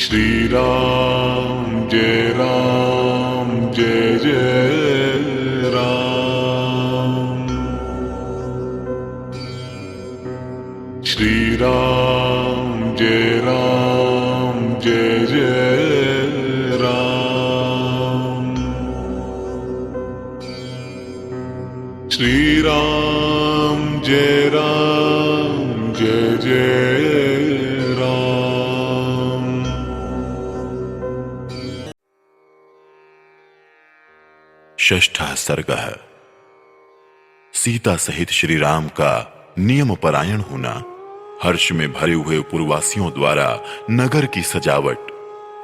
श्री राम जय राम जय जय राम। श्री राम जय राम जय जय राम। श्री राम जय राम जय जय राम। षष्ठः सर्गः। सीता सहित श्री राम का नियम परायण होना, हर्ष में भरे हुए पुरवासियों द्वारा नगर की सजावट,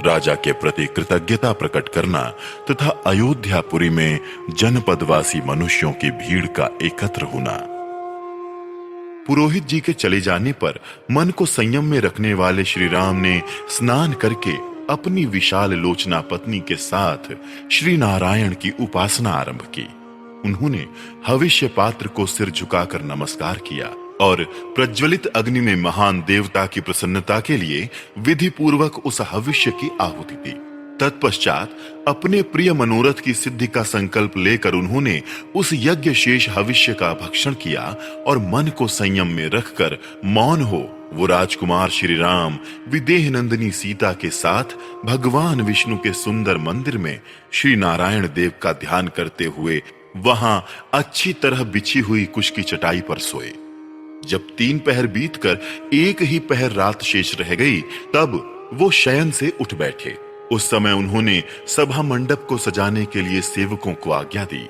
राजा के प्रति कृतज्ञता प्रकट करना तथा अयोध्यापुरी में जनपदवासी मनुष्यों की भीड़ का एकत्र होना। पुरोहित जी के चले जाने पर मन को संयम में रखने वाले श्री राम ने स्नान करके अपनी विशाल लोचना पत्नी के साथ श्री नारायण की उपासना आरंभ की। उन्होंने हविष्य पात्र को सिर झुकाकर नमस्कार किया और प्रज्वलित अग्नि में महान देवता की प्रसन्नता के लिए विधि पूर्वक उस हविष्य की आहुति दी। तत्पश्चात अपने प्रिय मनोरथ की सिद्धि का संकल्प लेकर उन्होंने उस यज्ञ शेष हविष्य का भक्षण किया और मन को संयम में रखकर मौन हो वो राजकुमार श्री राम विदेह नंदिनी सीता के साथ भगवान विष्णु के सुंदर मंदिर में श्री नारायण देव का ध्यान करते हुए वहां अच्छी तरह बिछी हुई कुश की चटाई पर सोए। जब 3 पहर बीतकर एक ही पहर रात शेष रह गई, तब वो शयन से उठ बैठे। उस समय उन्होंने सभा मंडप को सजाने के लिए सेवकों को आज्ञा दी।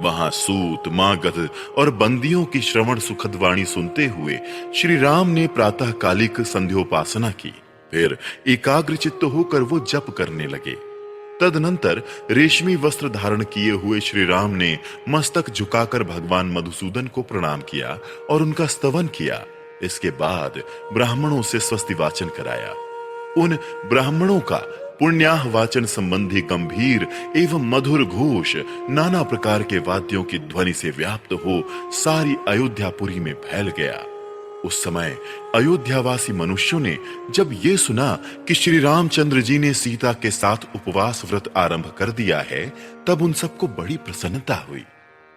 वहां सूत, मागध और बंदियों की श्रवण सुखद वाणी सुनते हुए श्री राम ने प्रातःकालिक संध्योपासना की। फिर एकाग्रचित्त होकर वो जप करने लगे। तदनंतर रेशमी वस्त्र धारण किए हुए श्री राम ने मस्तक झुकाकर भगवान मधुसूदन को प्रणाम किया और उनका स्तवन किया। इसके बाद ब्राह्मणों से स्वस्ति वाचन कराया। उन ब्राह्मणों का पुण्याह वाचन संबंधी गंभीर एवं मधुर घोष नाना प्रकार के वाद्यों की ध्वनि से व्याप्त हो सारी अयोध्यापुरी में फैल गया। उस समय अयोध्यावासी मनुष्यों ने जब ये सुना कि श्री रामचंद्र जी ने सीता के साथ उपवास व्रत आरंभ कर दिया है, तब उन सबको बड़ी प्रसन्नता हुई।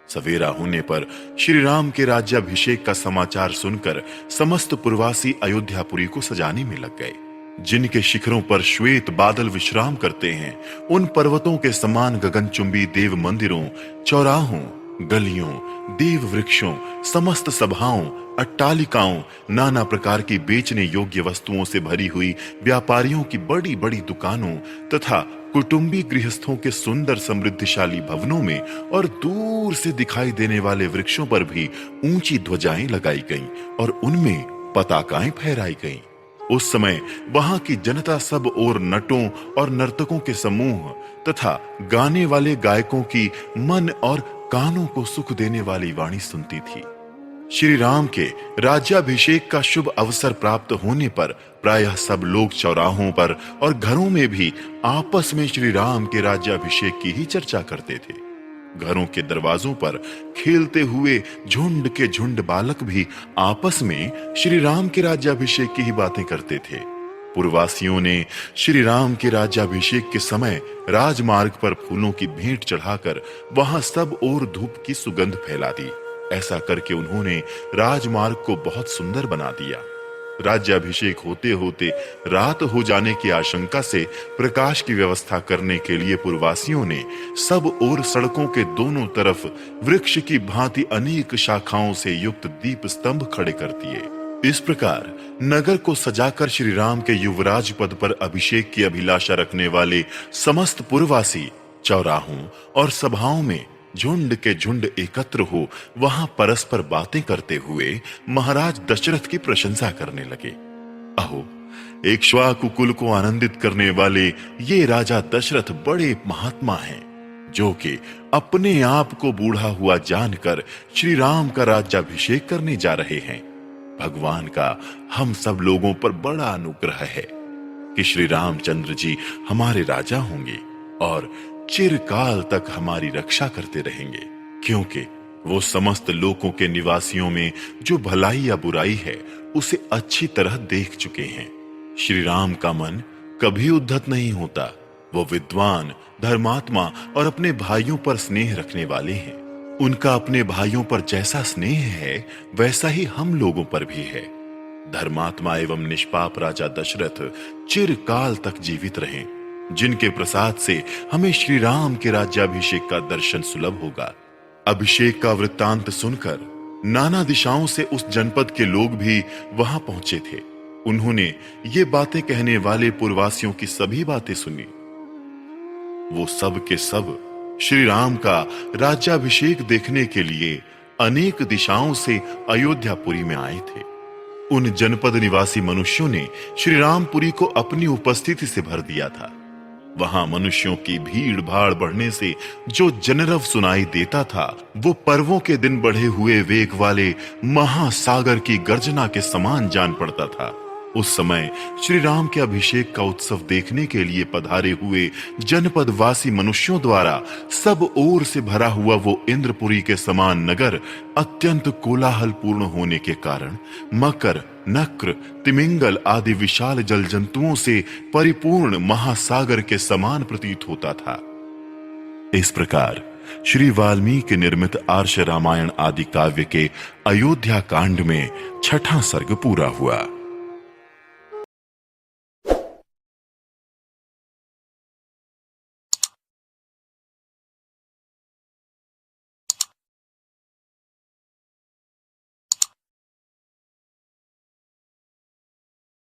सवेरा होने पर श्री राम के राज्याभिषेक का समाचार सुनकर समस्त पुरवासी अयोध्यापुरी को सजाने में लग गए। जिनके शिखरों पर श्वेत बादल विश्राम करते हैं, उन पर्वतों के समान गगनचुंबी देव मंदिरों, चौराहों, गलियों, देव वृक्षों, समस्त सभाओं, अट्टालिकाओं, नाना प्रकार की बेचने योग्य वस्तुओं से भरी हुई व्यापारियों की बड़ी बड़ी दुकानों तथा कुटुंबी गृहस्थों के सुंदर समृद्धिशाली भवनों में और दूर से दिखाई देने वाले वृक्षों पर भी ऊंची ध्वजाएं लगाई गईं और उनमें पताकाएं फहराई गईं। उस समय वहां की जनता सब ओर नटों और नर्तकों के समूह तथा गाने वाले गायकों की मन और कानों को सुख देने वाली वाणी सुनती थी। श्री राम के राज्याभिषेक का शुभ अवसर प्राप्त होने पर प्रायः सब लोग चौराहों पर और घरों में भी आपस में श्री राम के राज्याभिषेक की ही चर्चा करते थे। घरों के दरवाजों पर खेलते हुए झुंड के झुंड बालक भी आपस में श्री राम के राज्याभिषेक की ही बातें करते थे। पुरवासियों ने श्री राम के राज्याभिषेक के समय राजमार्ग पर फूलों की भेंट चढ़ाकर वहां सब ओर धूप की सुगंध फैला दी। ऐसा करके उन्होंने राजमार्ग को बहुत सुंदर बना दिया। राज्याभिषेक होते होते रात हो जाने की आशंका से प्रकाश की व्यवस्था करने के लिए पुरवासियों ने सब ओर सड़कों के दोनों तरफ वृक्ष की भांति अनेक शाखाओं से युक्त दीप स्तंभ खड़े कर दिए। इस प्रकार नगर को सजाकर श्री राम के युवराज पद पर अभिषेक की अभिलाषा रखने वाले समस्त पुरवासी चौराहों और सभाओं में झुंड के झुंड एकत्र हो वहां परस्पर बातें करते हुए महाराज दशरथ की प्रशंसा करने लगे। अहो, इक्ष्वाकु कुल को आनंदित करने वाले ये राजा दशरथ बड़े महात्मा हैं, जो कि अपने आप को बूढ़ा हुआ जानकर श्री राम का राज्याभिषेक करने जा रहे हैं। भगवान का हम सब लोगों पर बड़ा अनुग्रह है कि श्री रामचंद्र जी हमारे राजा होंगे और चिरकाल तक हमारी रक्षा करते रहेंगे, क्योंकि वो समस्त लोकों के निवासियों में जो भलाई या बुराई है उसे अच्छी तरह देख चुके हैं। श्री राम का मन कभी उद्धत नहीं होता। वो विद्वान, धर्मात्मा और अपने भाइयों पर स्नेह रखने वाले हैं। उनका अपने भाइयों पर जैसा स्नेह है वैसा ही हम लोगों पर भी है। धर्मात्मा एवं निष्पाप राजा दशरथ चिरकाल तक जीवित रहें, जिनके प्रसाद से हमें श्री राम के राज्याभिषेक का दर्शन सुलभ होगा। अभिषेक का वृत्तांत सुनकर नाना दिशाओं से उस जनपद के लोग भी वहां पहुंचे थे। उन्होंने ये बातें कहने वाले पुरवासियों की सभी बातें सुनी। वो सब के सब श्री राम का राज्याभिषेक देखने के लिए अनेक दिशाओं से अयोध्यापुरी में आए थे। उन जनपद निवासी मनुष्यों ने श्री रामपुरी को अपनी उपस्थिति से भर दिया था। वहां मनुष्यों की भीड़ भाड़ बढ़ने से जो जनरव सुनाई देता था वो पर्वों के दिन बढ़े हुए वेग वाले महासागर की गर्जना के समान जान पड़ता था। उस समय श्री राम के अभिषेक का उत्सव देखने के लिए पधारे हुए जनपदवासी मनुष्यों द्वारा सब ओर से भरा हुआ वो इंद्रपुरी के समान नगर अत्यंत कोलाहलपूर्ण होने के कारण मकर, नक्र, तिमिंगल आदि विशाल जल जंतुओं से परिपूर्ण महासागर के समान प्रतीत होता था। इस प्रकार श्री वाल्मीकि निर्मित आर्ष रामायण आदि काव्य के अयोध्या कांड में छठा सर्ग पूरा हुआ।